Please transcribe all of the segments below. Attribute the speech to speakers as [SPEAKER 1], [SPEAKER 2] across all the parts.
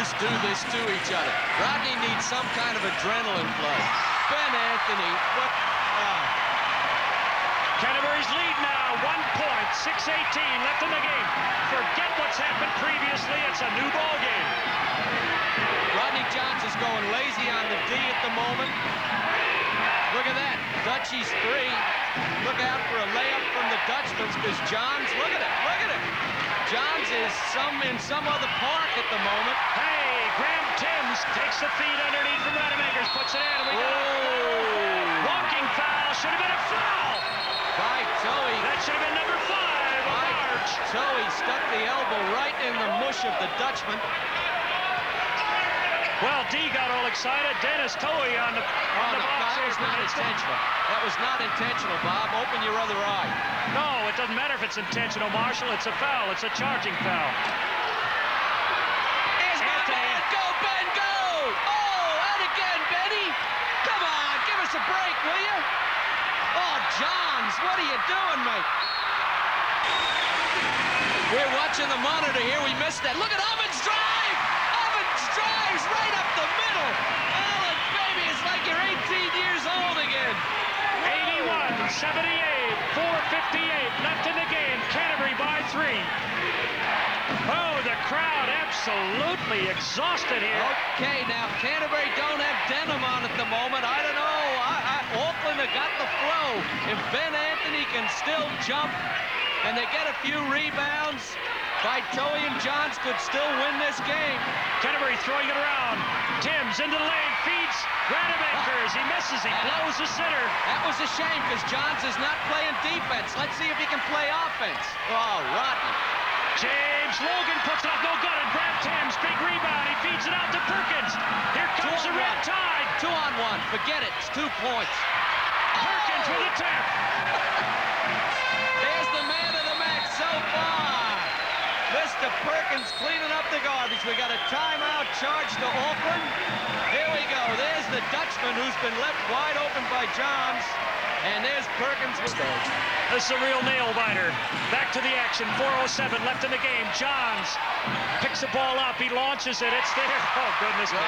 [SPEAKER 1] players do this to each other. Rodney needs some kind of adrenaline flood. Ben Anthony, what?
[SPEAKER 2] Canterbury's lead now, 1 point, 6:18 left in the game. Forget what's happened previously. It's a new ball game.
[SPEAKER 1] Rodney Johns is going lazy on the D at the moment. Look at that. Dutchie's 3. Look out for a layup from the Dutchman because Johns, look at it. Johns is in some other park at the moment.
[SPEAKER 2] Hey, Graham Timms takes the feed underneath from Rademacher, puts it in. We got a walking foul. Should have been a foul.
[SPEAKER 1] By Toey.
[SPEAKER 2] That should have been number 5. Large.
[SPEAKER 1] Toey stuck the elbow right in the mush of the Dutchman.
[SPEAKER 2] Well, D got all excited. Dennis Toey on the box.
[SPEAKER 1] That was not intentional. That was not intentional, Bob. Open your other eye.
[SPEAKER 2] No, it doesn't matter if it's intentional, Marshall. It's a foul. It's a charging foul.
[SPEAKER 1] Here's my man. Go, Ben, go! Oh, and again, Benny. Come on, give us a break, will you? Oh, Johns, what are you doing, mate? We're watching the monitor here. We missed that. Look at Ovens' drive! Ovens drives right up the middle. Alan, baby, it's like you're 18 years old again.
[SPEAKER 2] 81-78, 4:58 left in the game. Canterbury by 3. Oh, the crowd absolutely exhausted here.
[SPEAKER 1] Okay, now Canterbury don't have Denham on at the moment. I don't know. Auckland have got the flow. If Ben Anthony can still jump and they get a few rebounds, Toey and Johns could still win this game.
[SPEAKER 2] Canterbury throwing it around. Timms into the lane, feeds Rademacher. He misses, he blows the center.
[SPEAKER 1] That was a shame because Johns is not playing defense. Let's see if he can play offense. Oh, Rodney.
[SPEAKER 2] James Logan puts it up, no good, and Brad Timms, big rebound. He feeds it out to Perkins. Here comes the red tide.
[SPEAKER 1] 2-on-1. Forget it. It's 2 points.
[SPEAKER 2] Perkins with a tap.
[SPEAKER 1] There's the man of the match so far. Mr. Perkins cleaning up the garbage. We got a timeout charge to Auckland. Here we go. There's the Dutchman who's been left wide open by Johns. And there's Perkins.
[SPEAKER 2] This is a real nail-biter. Back to the action. 4:07 left in the game. Johns picks the ball up. He launches it. It's there. Oh, goodness me.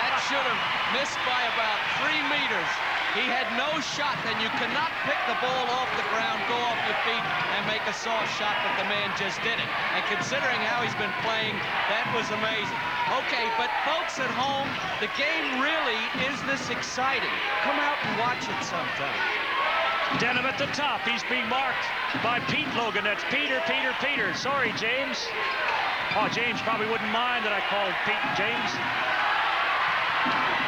[SPEAKER 1] That should have missed by about 3 meters. He had no shot. Then you cannot pick the ball off the ground, go off your feet, and make a soft shot, but the man just did it. And considering how he's been playing, that was amazing. Okay, but folks at home, the game really is this exciting. Come out and watch it sometime.
[SPEAKER 2] Denham at the top. He's being marked by Pete Logan. That's Peter. Sorry, James. Oh, James probably wouldn't mind that I called Pete James.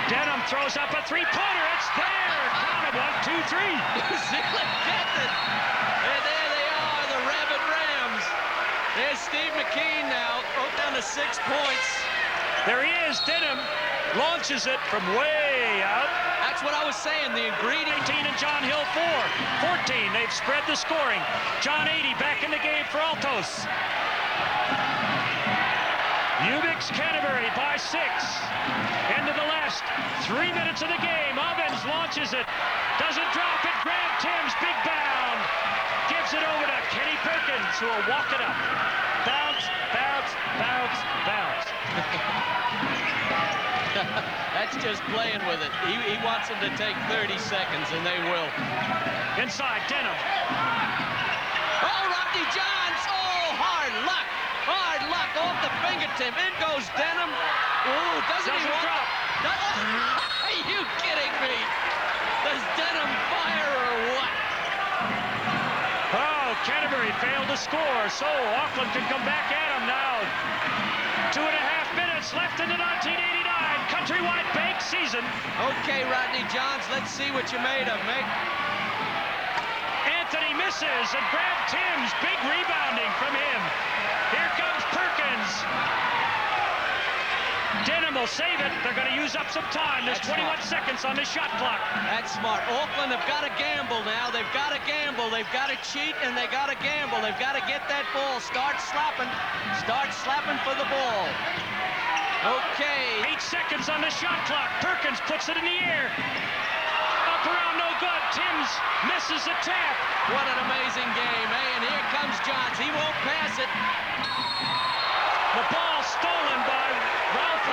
[SPEAKER 2] Denham throws up a 3-pointer. It's there. Count it. 1, 2, 3.
[SPEAKER 1] New Zealand gets it. And there they are, the Rabbit Rams. There's Steve McKean now. Broke down to 6 points.
[SPEAKER 2] There he is. Denham launches it from way out.
[SPEAKER 1] That's what I was saying. The ingredient.
[SPEAKER 2] 18 and John Hill 14. They've spread the scoring. John 80 back in the game for Altos. Ubix Canterbury by 6. Into the last 3 minutes of the game. Ovens launches it. Doesn't drop it. Graham Timms, big bound. Gives it over to Kenny Perkins, who will walk it up. Bounce, bounce, bounce, bounce.
[SPEAKER 1] That's just playing with it. He wants them to take 30 seconds, and they will.
[SPEAKER 2] Inside, Denham.
[SPEAKER 1] Oh, Rodney Johns. Oh, hard luck. Hard luck off the fingertip. In goes Denham. Ooh, doesn't he
[SPEAKER 2] drop.
[SPEAKER 1] Are you kidding me? Does Denham fire or what?
[SPEAKER 2] Oh, Canterbury failed to score, so Auckland can come back at him now. 2.5 minutes left in the 1989 Countrywide Bank season.
[SPEAKER 1] Okay, Rodney Johns, let's see what you made of, mate.
[SPEAKER 2] Anthony misses, and Graham Timms, big rebounding from him. Here comes Perkins. Denham will save it. They're going to use up some time. There's 21 seconds on the shot clock.
[SPEAKER 1] That's smart. Auckland have got to gamble now. They've got to gamble. They've got to cheat, and they got to gamble. They've got to get that ball. Start slapping. Start slapping for the ball. Okay.
[SPEAKER 2] 8 seconds on the shot clock. Perkins puts it in the air. Up around, no good. Timms misses the tap.
[SPEAKER 1] What an amazing game, eh? And here comes Johns. He won't pass it.
[SPEAKER 2] The ball stolen by Ralph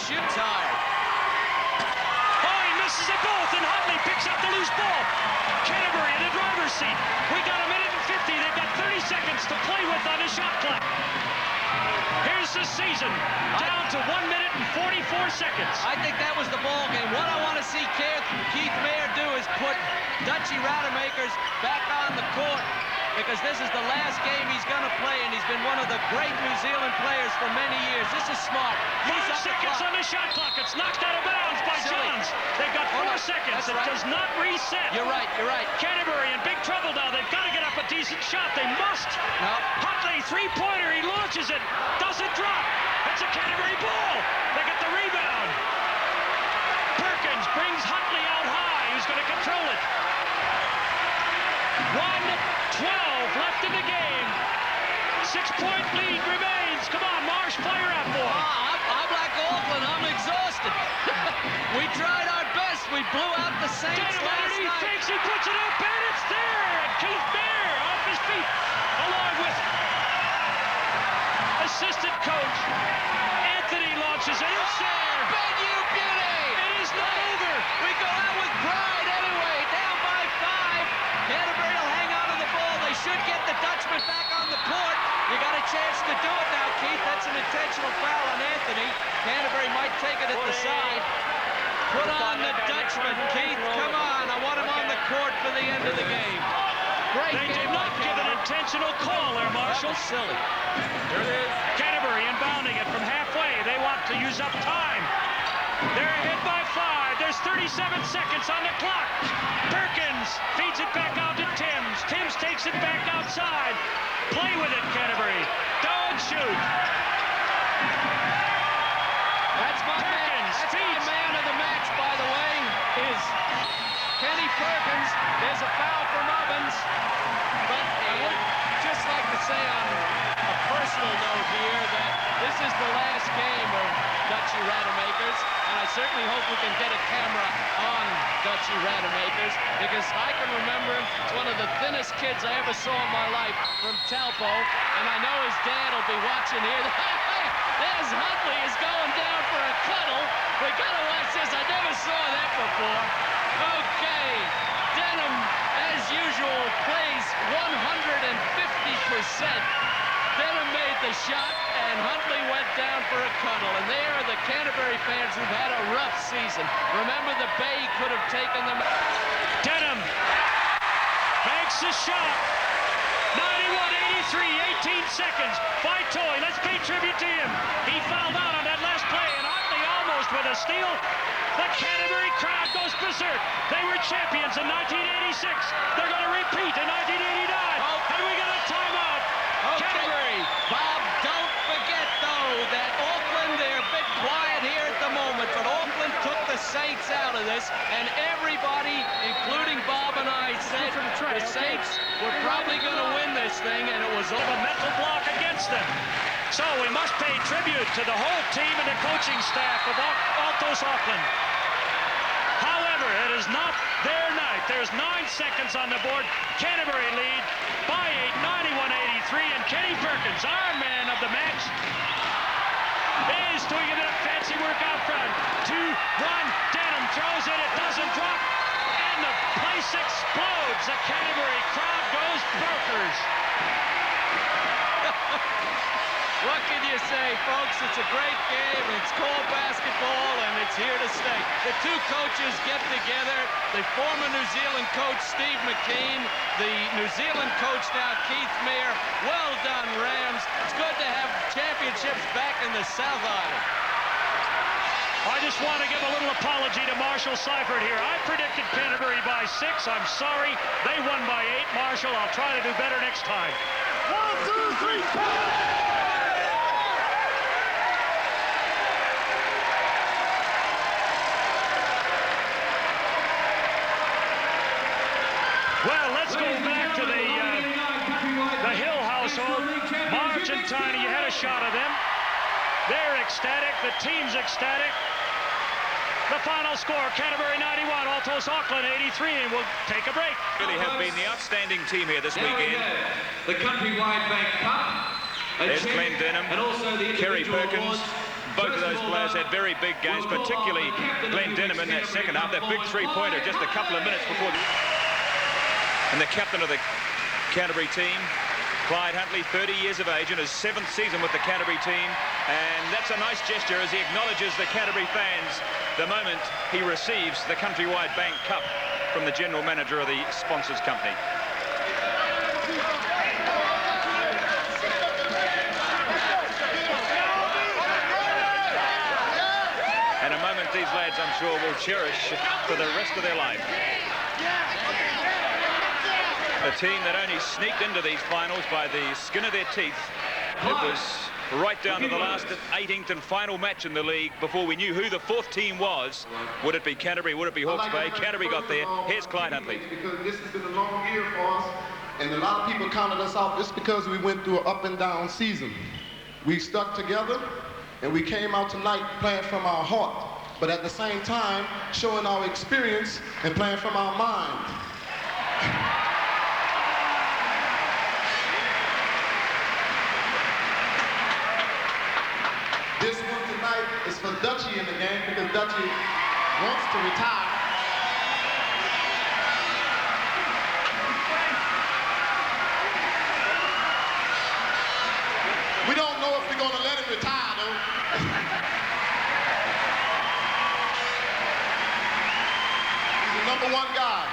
[SPEAKER 1] shoot. Tired.
[SPEAKER 2] Oh, he misses it both, and Huntley picks up the loose ball. Canterbury in the driver's seat. We got a minute and 50. They've got 30 seconds to play with on the shot clock. Here's the season, down to 1 minute and 44 seconds.
[SPEAKER 1] I think that was the ball game. What I want to see Keith Mayer do is put Dutchy Rademakers back on the court, because this is the last game he's going to play, and he's been one of the great New Zealand players for many years. This is smart.
[SPEAKER 2] 5 seconds on the shot clock. It's knocked out of bounds by Johns. They've got 4 seconds. It does not reset.
[SPEAKER 1] You're right.
[SPEAKER 2] Canterbury in big trouble now. They've got to get up a decent shot. They must.
[SPEAKER 1] No.
[SPEAKER 2] Huntley, three-pointer. He launches it. Doesn't drop. It's a Canterbury ball. They get the rebound. Perkins brings Huntley out high. Who's going to control it? 1:12 left in the game. 6-point lead remains. Come on, Marsh, fire up, boy.
[SPEAKER 1] I'm like Auckland. I'm exhausted. We tried our best. We blew out the Saints last
[SPEAKER 2] night. He fakes, he puts it up, and it's there. And Keith Mayer off his feet, along with assistant coach Anthony launches it. It's there.
[SPEAKER 1] Ben, you beauty.
[SPEAKER 2] It is not over.
[SPEAKER 1] We go out with pride anyway. Down by 5. Canterbury will hang on to the ball. They should get the Dutchman back on the court. You got a chance to do it now, Keith. That's an intentional foul on Anthony. Canterbury might take it at the side. Put on the Dutchman, Keith. Come on. I want him on the court for the end of the game. Great
[SPEAKER 2] They
[SPEAKER 1] game
[SPEAKER 2] did not give an intentional call there, Marshall.
[SPEAKER 1] That was silly.
[SPEAKER 2] There it is. Canterbury inbounding it from halfway. They want to use up time. They're ahead by 5. There's 37 seconds on the clock. Perkins feeds it back out to Timms. Timms takes it back outside. Play with it, Canterbury. Don't shoot.
[SPEAKER 1] That's my man of the match, by the way, is Kenny Perkins. There's a foul from Ovens. But I would just like to say on a personal note here that this is the last game of Dutchy Rademakers, and I certainly hope we can get a camera on Dutchy Rademakers, because I can remember him. It's one of the thinnest kids I ever saw in my life from Taupo, and I know his dad will be watching here. There's Huntley is going down for a cuddle. We gotta watch this. I never saw that before. Okay, Denham, as usual, plays 150%. Denham made the shot, and Huntley went down for a cuddle. And there are the Canterbury fans who've had a rough season. Remember, the Bay could have taken them.
[SPEAKER 2] Denham makes the shot. 91-83, 18 seconds. By Toy, let's pay tribute to him. He fouled out on that last play, and Huntley almost with a steal. The Canterbury crowd goes berserk. They were champions in 1986. They're going to repeat in 1989. And we got a timeout. Canterbury.
[SPEAKER 1] Bob, don't forget, though, that Auckland, they're a bit quiet here at the moment, but Auckland took the Saints out of this, and everybody, including Bob and I, said the Saints were probably going to win this thing, and it was
[SPEAKER 2] a mental block against them. So we must pay tribute to the whole team and the coaching staff of Altos Auckland. However, it is not their night. There's 9 seconds on the board. Canterbury lead by 8, 91-83, and Kenny Perkins, our man of the match, is doing a bit of fancy work out front. 2-1, Denham throws it, it doesn't drop, and the place explodes. The Canterbury crowd goes bonkers.
[SPEAKER 1] What can you say, folks? It's a great game. It's called basketball, and it's here to stay. The two coaches get together. The former New Zealand coach, Steve McKean. The New Zealand coach now, Keith Mayer. Well done, Rams. It's good to have championships back in the South Island.
[SPEAKER 2] I just want to give a little apology to Marshall Seifert here. I predicted Canterbury by 6. I'm sorry. They won by 8. Marshall, I'll try to do better next time. 1, 2, 3, Well, let's go back to the Hill household. Marge and Tiny, you had a shot of them. They're ecstatic. The team's ecstatic. The final score, Canterbury 91, Altos Auckland 83, and we'll take a break.
[SPEAKER 3] Really have been the outstanding team here this weekend.
[SPEAKER 4] The Countrywide Bank Cup.
[SPEAKER 3] There's Glenn Denham,
[SPEAKER 4] and also the
[SPEAKER 3] Kerry Perkins,
[SPEAKER 4] awards.
[SPEAKER 3] both of those players had very big games, particularly Glenn Denham in that second half. That big three-pointer just a couple of minutes before. And the captain of the Canterbury team, Clyde Huntley, 30 years of age in his 7th season with the Canterbury team. And that's a nice gesture as he acknowledges the Canterbury fans the moment he receives the Countrywide Bank Cup from the general manager of the sponsors company. And a moment these lads, I'm sure, will cherish for the rest of their life. A team that only sneaked into these finals by the skin of their teeth. It was right down to the last 18th and final match in the league before we knew who the 4th team was. Would it be Canterbury? Would it be Hawke's Bay? Canterbury got there. Here's Clyde Huntley.
[SPEAKER 4] Because this has been a long year for us, and a lot of people counted us out just because we went through an up and down season. We stuck together, and we came out tonight playing from our heart, but at the same time showing our experience and playing from our mind. This one tonight is for Dutchie in the game because Dutchie wants to retire. We don't know if we're going to let him retire, though. He's the #1 guy.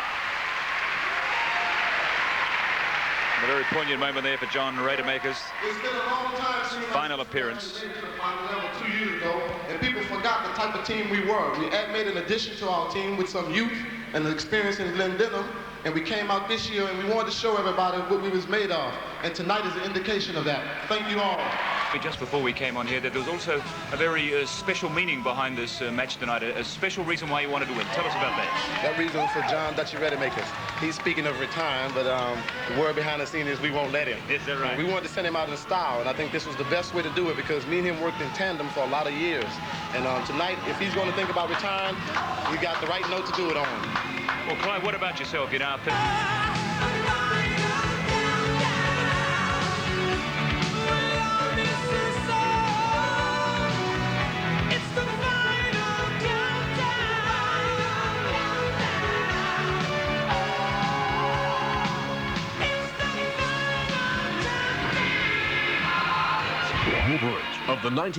[SPEAKER 3] A very poignant moment there for John Radermakers.
[SPEAKER 4] It's been a long time since
[SPEAKER 3] Final appearance.
[SPEAKER 4] Final level 2 years ago, and people forgot the type of team we were. We had made an addition to our team with some youth and the experience in Glenn Denham, and we came out this year and we wanted to show everybody what we was made of. And tonight is an indication of that. Thank you all.
[SPEAKER 3] Just before we came on here, that there was also a very special meaning behind this match tonight, a special reason why you wanted to win. Tell us about that.
[SPEAKER 4] That reason was for John Dutchie Radermakers. He's speaking of retiring, but the word behind the scene is we won't let him.
[SPEAKER 3] Is that right?
[SPEAKER 4] We wanted to send him out in style, and I think this was the best way to do it because me and him worked in tandem for a lot of years. And tonight, if he's going to think about retiring, we got the right note to do it on.
[SPEAKER 3] Well, Clyde, what about yourself? You know,
[SPEAKER 5] Home of the 19